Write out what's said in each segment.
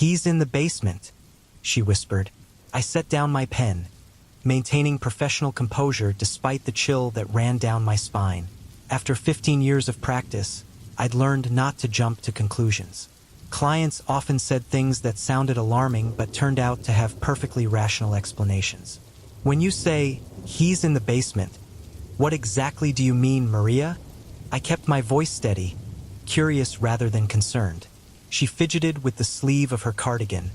"He's in the basement," she whispered. I set down my pen, maintaining professional composure despite the chill that ran down my spine. After 15 years of practice, I'd learned not to jump to conclusions. Clients often said things that sounded alarming but turned out to have perfectly rational explanations. "When you say, 'he's in the basement,' what exactly do you mean, Maria?" I kept my voice steady, curious rather than concerned. She fidgeted with the sleeve of her cardigan,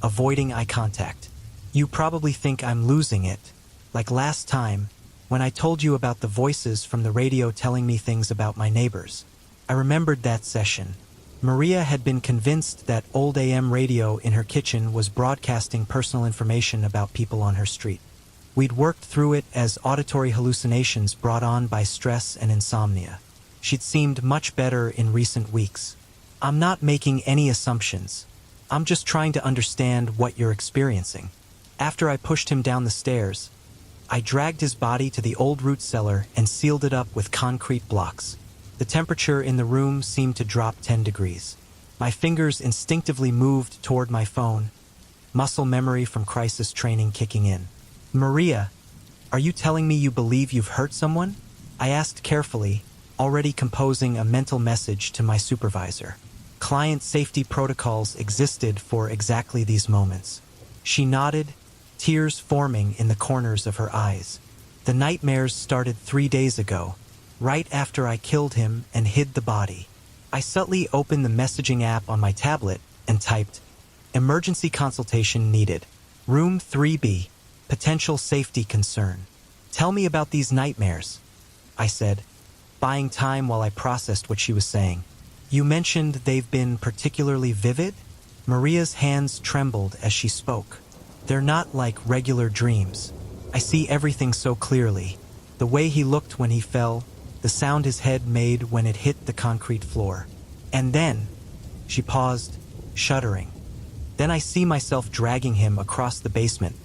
avoiding eye contact. "You probably think I'm losing it, like last time, when I told you about the voices from the radio telling me things about my neighbors." I remembered that session. Maria had been convinced that old AM radio in her kitchen was broadcasting personal information about people on her street. We'd worked through it as auditory hallucinations brought on by stress and insomnia. She'd seemed much better in recent weeks. "I'm not making any assumptions. I'm just trying to understand what you're experiencing." After I pushed him down the stairs, I dragged his body to the old root cellar and sealed it up with concrete blocks. The temperature in the room seemed to drop 10 degrees. My fingers instinctively moved toward my phone, muscle memory from crisis training kicking in. "Maria, are you telling me you believe you've hurt someone?" I asked carefully, already composing a mental message to my supervisor. Client safety protocols existed for exactly these moments. She nodded, tears forming in the corners of her eyes. "The nightmares started 3 days ago, right after I killed him and hid the body." I subtly opened the messaging app on my tablet and typed, "Emergency consultation needed. Room 3B, potential safety concern. Tell me about these nightmares," I said, buying time while I processed what she was saying. "You mentioned they've been particularly vivid?" Maria's hands trembled as she spoke. "They're not like regular dreams. I see everything so clearly. The way he looked when he fell, the sound his head made when it hit the concrete floor. And then," she paused, shuddering, "then I see myself dragging him across the basement,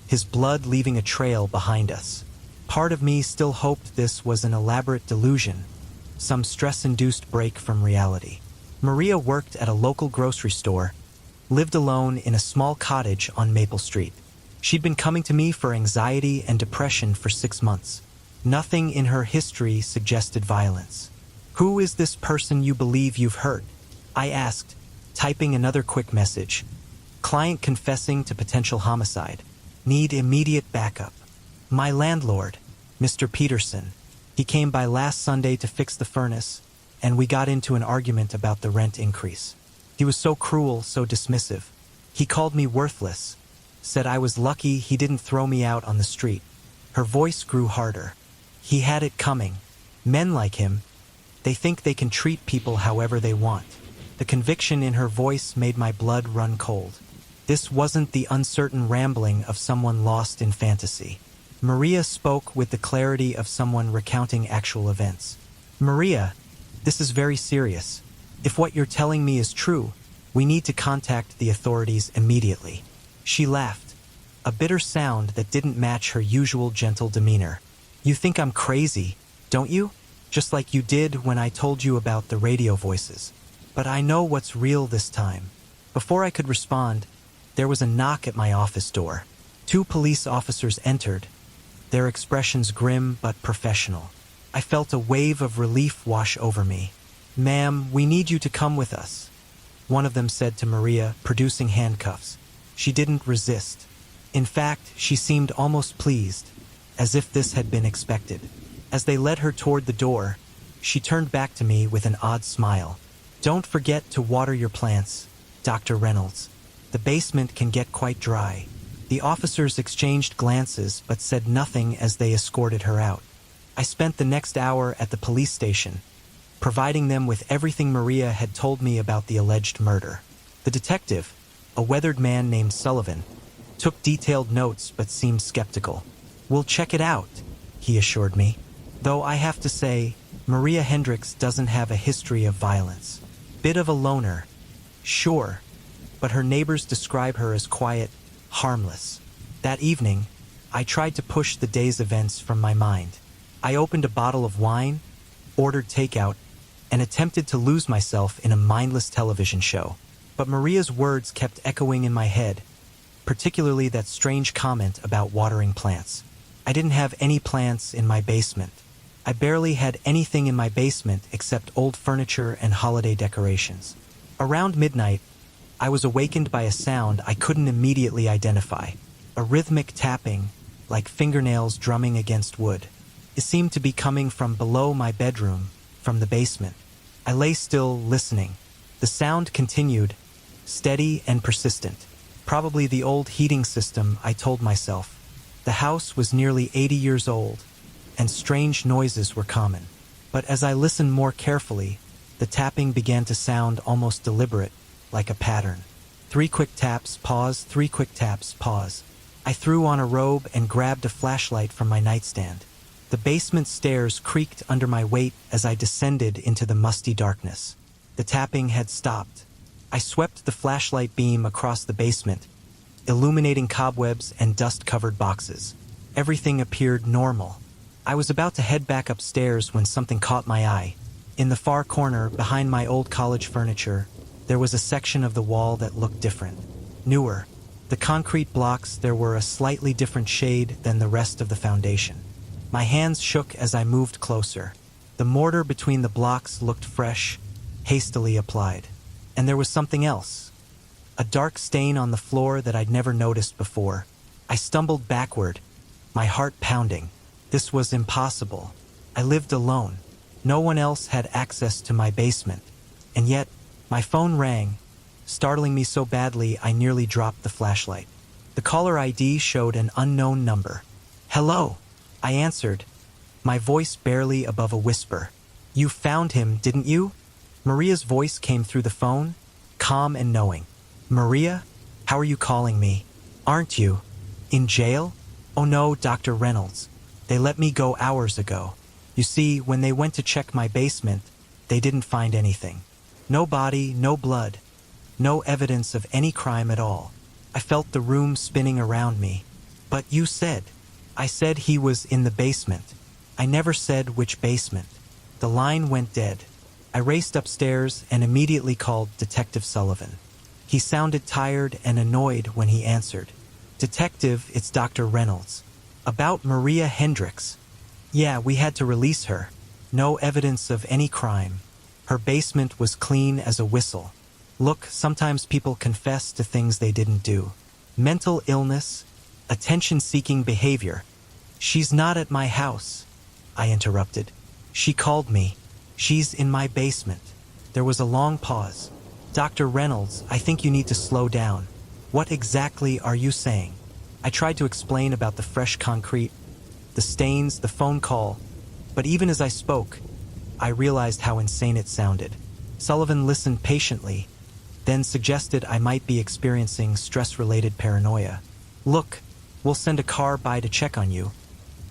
his blood leaving a trail behind us. Part of me still hoped this was an elaborate delusion, some stress-induced break from reality." Maria worked at a local grocery store, lived alone in a small cottage on Maple Street. She'd been coming to me for anxiety and depression for 6 months. Nothing in her history suggested violence. "Who is this person you believe you've hurt?" I asked, typing another quick message. "Client confessing to potential homicide. Need immediate backup. My landlord, Mr. Peterson. He came by last Sunday to fix the furnace, and we got into an argument about the rent increase. He was so cruel, so dismissive. He called me worthless, said I was lucky he didn't throw me out on the street." Her voice grew harder. "He had it coming. Men like him, they think they can treat people however they want." The conviction in her voice made my blood run cold. This wasn't the uncertain rambling of someone lost in fantasy. Maria spoke with the clarity of someone recounting actual events. "Maria, this is very serious. If what you're telling me is true, we need to contact the authorities immediately." She laughed, a bitter sound that didn't match her usual gentle demeanor. "You think I'm crazy, don't you? Just like you did when I told you about the radio voices. But I know what's real this time." Before I could respond, there was a knock at my office door. 2 police officers entered, their expressions grim but professional. I felt a wave of relief wash over me. "Ma'am, we need you to come with us," one of them said to Maria, producing handcuffs. She didn't resist. In fact, she seemed almost pleased, as if this had been expected. As they led her toward the door, she turned back to me with an odd smile. "Don't forget to water your plants, Dr. Reynolds. The basement can get quite dry." The officers exchanged glances but said nothing as they escorted her out. I spent the next hour at the police station, providing them with everything Maria had told me about the alleged murder. The detective, a weathered man named Sullivan, took detailed notes but seemed skeptical. "We'll check it out," he assured me. Though I have to say, Maria Hendricks doesn't have a history of violence. Bit of a loner, sure, but her neighbors describe her as quiet, harmless. That evening, I tried to push the day's events from my mind. I opened a bottle of wine, ordered takeout, and attempted to lose myself in a mindless television show. But Maria's words kept echoing in my head, particularly that strange comment about watering plants. I didn't have any plants in my basement. I barely had anything in my basement except old furniture and holiday decorations. Around midnight, I was awakened by a sound I couldn't immediately identify. A rhythmic tapping, like fingernails drumming against wood. It seemed to be coming from below my bedroom, from the basement. I lay still, listening. The sound continued, steady and persistent. Probably the old heating system, I told myself. The house was nearly 80 years old, and strange noises were common. But as I listened more carefully, the tapping began to sound almost deliberate, like a pattern. 3 quick taps, pause, 3 quick taps, pause. I threw on a robe and grabbed a flashlight from my nightstand. The basement stairs creaked under my weight as I descended into the musty darkness. The tapping had stopped. I swept the flashlight beam across the basement, illuminating cobwebs and dust-covered boxes. Everything appeared normal. I was about to head back upstairs when something caught my eye. In the far corner, behind my old college furniture, there was a section of the wall that looked different, newer. The concrete blocks there were a slightly different shade than the rest of the foundation. My hands shook as I moved closer. The mortar between the blocks looked fresh, hastily applied. And there was something else. A dark stain on the floor that I'd never noticed before. I stumbled backward, my heart pounding. This was impossible. I lived alone. No one else had access to my basement. And yet, my phone rang, startling me so badly I nearly dropped the flashlight. The caller ID showed an unknown number. "Hello," I answered, my voice barely above a whisper. "You found him, didn't you?" Maria's voice came through the phone, calm and knowing. "Maria? How are you calling me? Aren't you in jail?" "Oh no, Dr. Reynolds. They let me go hours ago. You see, when they went to check my basement, they didn't find anything. No body, no blood, no evidence of any crime at all." I felt the room spinning around me. "But you said..." "I said he was in the basement. I never said which basement." The line went dead. I raced upstairs and immediately called Detective Sullivan. He sounded tired and annoyed when he answered. "Detective, it's Dr. Reynolds. About Maria Hendricks." "Yeah, we had to release her. No evidence of any crime. Her basement was clean as a whistle. Look, sometimes people confess to things they didn't do. Mental illness, attention-seeking behavior." "She's not at my house," I interrupted. "She called me. She's in my basement." There was a long pause. "Dr. Reynolds, I think you need to slow down. What exactly are you saying?" I tried to explain about the fresh concrete, the stains, the phone call, but even as I spoke, I realized how insane it sounded. Sullivan listened patiently, then suggested I might be experiencing stress-related paranoia. "Look, we'll send a car by to check on you,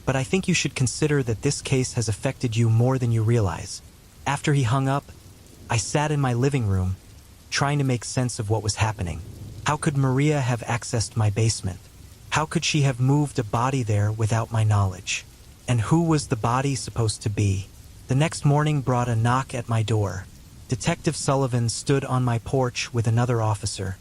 but I think you should consider that this case has affected you more than you realize." After he hung up, I sat in my living room, trying to make sense of what was happening. How could Maria have accessed my basement? How could she have moved a body there without my knowledge? And who was the body supposed to be? The next morning brought a knock at my door. Detective Sullivan stood on my porch with another officer,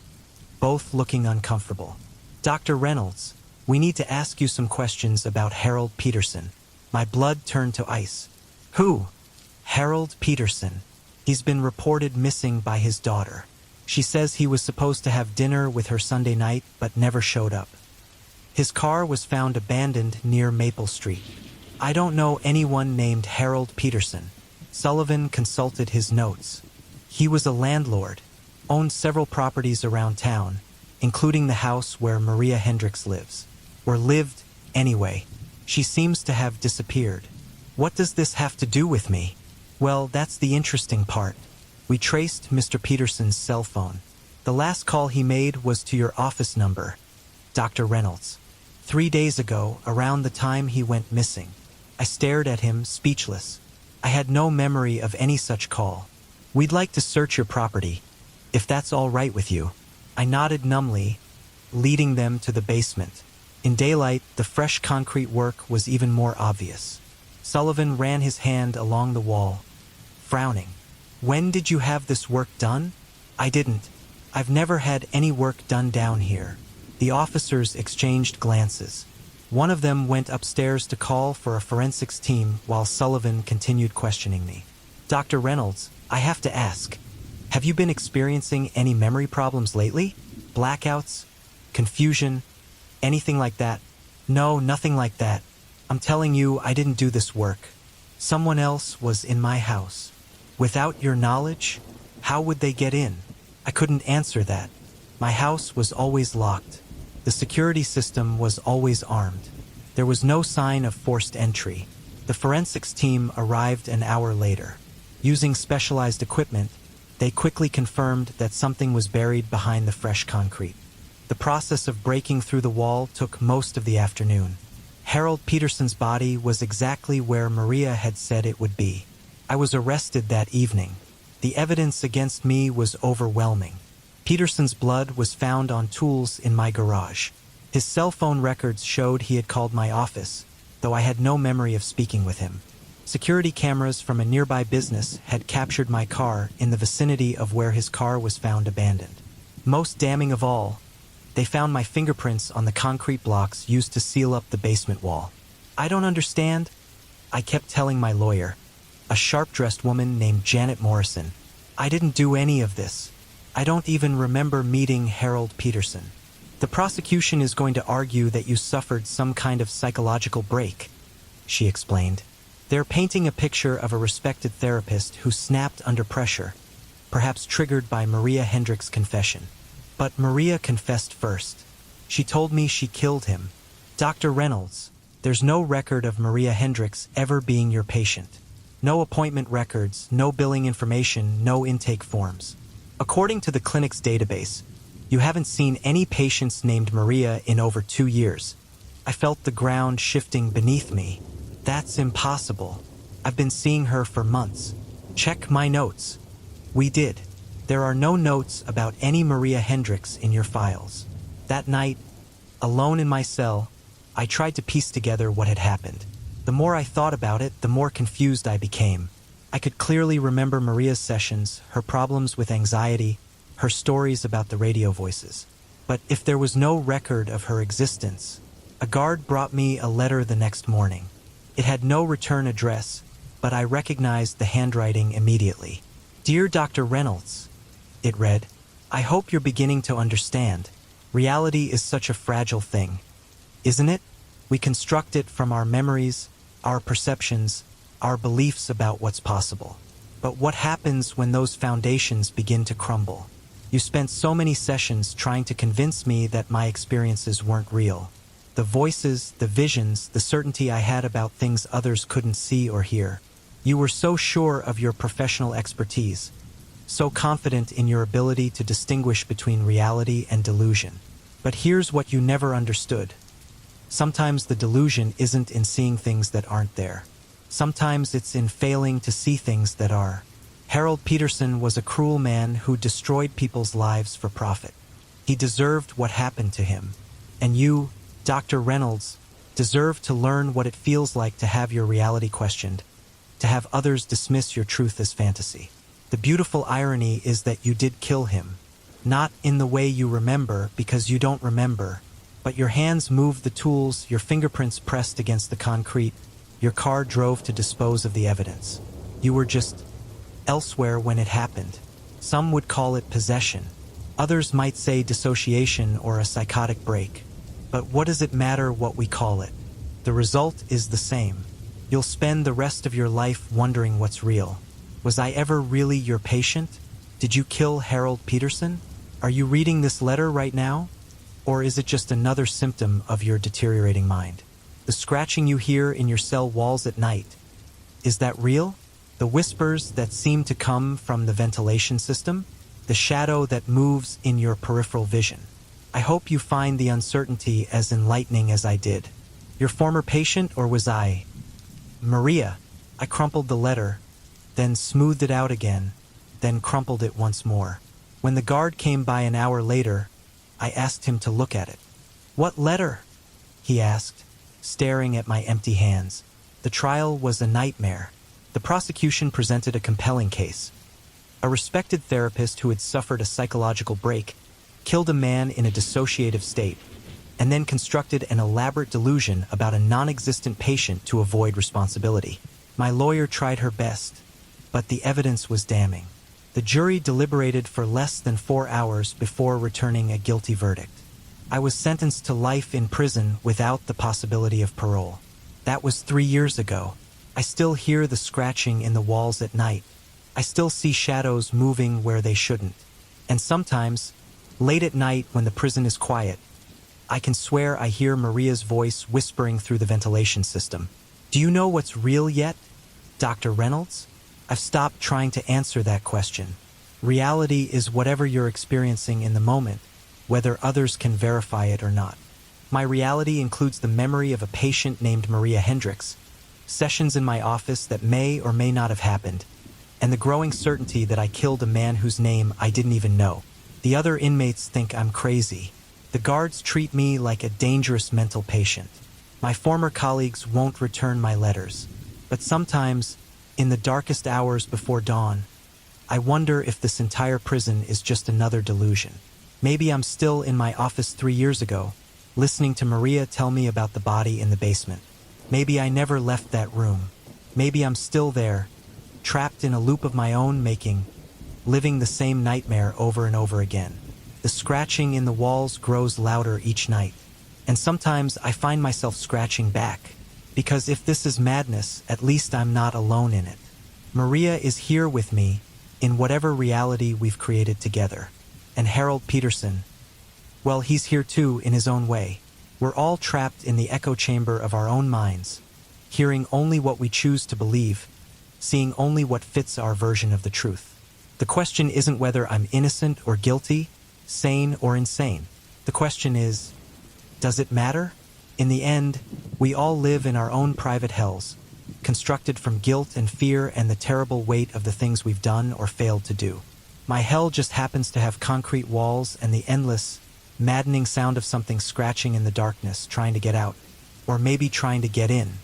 both looking uncomfortable. "Dr. Reynolds, we need to ask you some questions about Harold Peterson." My blood turned to ice. "Who?" "Harold Peterson. He's been reported missing by his daughter. She says he was supposed to have dinner with her Sunday night, but never showed up. His car was found abandoned near Maple Street. I don't know anyone named Harold Peterson." Sullivan consulted his notes. "He was a landlord, owned several properties around town, including the house where Maria Hendricks lives. Or lived, anyway. She seems to have disappeared." "What does this have to do with me?" "Well, that's the interesting part. We traced Mr. Peterson's cell phone. The last call he made was to your office number, Dr. Reynolds. 3 days ago, around the time he went missing." I stared at him, speechless. I had no memory of any such call. "We'd like to search your property, if that's all right with you." I nodded numbly, leading them to the basement. In daylight, the fresh concrete work was even more obvious. Sullivan ran his hand along the wall, frowning. "When did you have this work done?" "I didn't. I've never had any work done down here." The officers exchanged glances. One of them went upstairs to call for a forensics team while Sullivan continued questioning me. "Dr. Reynolds, I have to ask, have you been experiencing any memory problems lately? Blackouts? Confusion? Anything like that?" "No, nothing like that. I'm telling you, I didn't do this work. Someone else was in my house." "Without your knowledge? How would they get in?" I couldn't answer that. My house was always locked. The security system was always armed. There was no sign of forced entry. The forensics team arrived an hour later. Using specialized equipment, they quickly confirmed that something was buried behind the fresh concrete. The process of breaking through the wall took most of the afternoon. Harold Peterson's body was exactly where Maria had said it would be. I was arrested that evening. The evidence against me was overwhelming. Peterson's blood was found on tools in my garage. His cell phone records showed he had called my office, though I had no memory of speaking with him. Security cameras from a nearby business had captured my car in the vicinity of where his car was found abandoned. Most damning of all, they found my fingerprints on the concrete blocks used to seal up the basement wall. "I don't understand," I kept telling my lawyer, a sharp-dressed woman named Janet Morrison. "I didn't do any of this. I don't even remember meeting Harold Peterson." "The prosecution is going to argue that you suffered some kind of psychological break," she explained. "They're painting a picture of a respected therapist who snapped under pressure, perhaps triggered by Maria Hendricks' confession. But Maria confessed first. She told me she killed him. Dr. Reynolds, there's no record of Maria Hendricks ever being your patient. No appointment records, no billing information, no intake forms. According to the clinic's database, you haven't seen any patients named Maria in over 2 years. I felt the ground shifting beneath me. That's impossible. I've been seeing her for months. Check my notes." "We did. There are no notes about any Maria Hendricks in your files." That night, alone in my cell, I tried to piece together what had happened. The more I thought about it, the more confused I became. I could clearly remember Maria's sessions, her problems with anxiety, her stories about the radio voices. But if there was no record of her existence, a guard brought me a letter the next morning. It had no return address, but I recognized the handwriting immediately. "Dear Dr. Reynolds," it read, "I hope you're beginning to understand. Reality is such a fragile thing, isn't it? We construct it from our memories, our perceptions, our beliefs about what's possible. But what happens when those foundations begin to crumble? You spent so many sessions trying to convince me that my experiences weren't real. The voices, the visions, the certainty I had about things others couldn't see or hear. You were so sure of your professional expertise, so confident in your ability to distinguish between reality and delusion. But here's what you never understood. Sometimes the delusion isn't in seeing things that aren't there. Sometimes it's in failing to see things that are. Harold Peterson was a cruel man who destroyed people's lives for profit. He deserved what happened to him. And you, Dr. Reynolds, deserve to learn what it feels like to have your reality questioned, to have others dismiss your truth as fantasy. The beautiful irony is that you did kill him, not in the way you remember because you don't remember, but your hands moved the tools, your fingerprints pressed against the concrete, your car drove to dispose of the evidence. You were just elsewhere when it happened. Some would call it possession. Others might say dissociation or a psychotic break. But what does it matter what we call it? The result is the same. You'll spend the rest of your life wondering what's real. Was I ever really your patient? Did you kill Harold Peterson? Are you reading this letter right now? Or is it just another symptom of your deteriorating mind? The scratching you hear in your cell walls at night, is that real? The whispers that seem to come from the ventilation system? The shadow that moves in your peripheral vision? I hope you find the uncertainty as enlightening as I did. Your former patient, or was I? Maria. I crumpled the letter, then smoothed it out again, then crumpled it once more. When the guard came by an hour later, I asked him to look at it. "What letter?" he asked, staring at my empty hands. The trial was a nightmare. The prosecution presented a compelling case. A respected therapist who had suffered a psychological break killed a man in a dissociative state, and then constructed an elaborate delusion about a non-existent patient to avoid responsibility. My lawyer tried her best, but the evidence was damning. The jury deliberated for less than 4 hours before returning a guilty verdict. I was sentenced to life in prison without the possibility of parole. That was 3 years ago. I still hear the scratching in the walls at night. I still see shadows moving where they shouldn't. And sometimes, late at night when the prison is quiet, I can swear I hear Maria's voice whispering through the ventilation system. Do you know what's real yet, Dr. Reynolds? I've stopped trying to answer that question. Reality is whatever you're experiencing in the moment, whether others can verify it or not. My reality includes the memory of a patient named Maria Hendricks, sessions in my office that may or may not have happened, and the growing certainty that I killed a man whose name I didn't even know. The other inmates think I'm crazy. The guards treat me like a dangerous mental patient. My former colleagues won't return my letters. But sometimes, in the darkest hours before dawn, I wonder if this entire prison is just another delusion. Maybe I'm still in my office 3 years ago, listening to Maria tell me about the body in the basement. Maybe I never left that room. Maybe I'm still there, trapped in a loop of my own making, living the same nightmare over and over again. The scratching in the walls grows louder each night, and sometimes I find myself scratching back, because if this is madness, at least I'm not alone in it. Maria is here with me, in whatever reality we've created together. And Harold Peterson, well, he's here too in his own way. We're all trapped in the echo chamber of our own minds, hearing only what we choose to believe, seeing only what fits our version of the truth. The question isn't whether I'm innocent or guilty, sane or insane. The question is, does it matter? In the end, we all live in our own private hells, constructed from guilt and fear and the terrible weight of the things we've done or failed to do. My hell just happens to have concrete walls and the endless, maddening sound of something scratching in the darkness, trying to get out, or maybe trying to get in.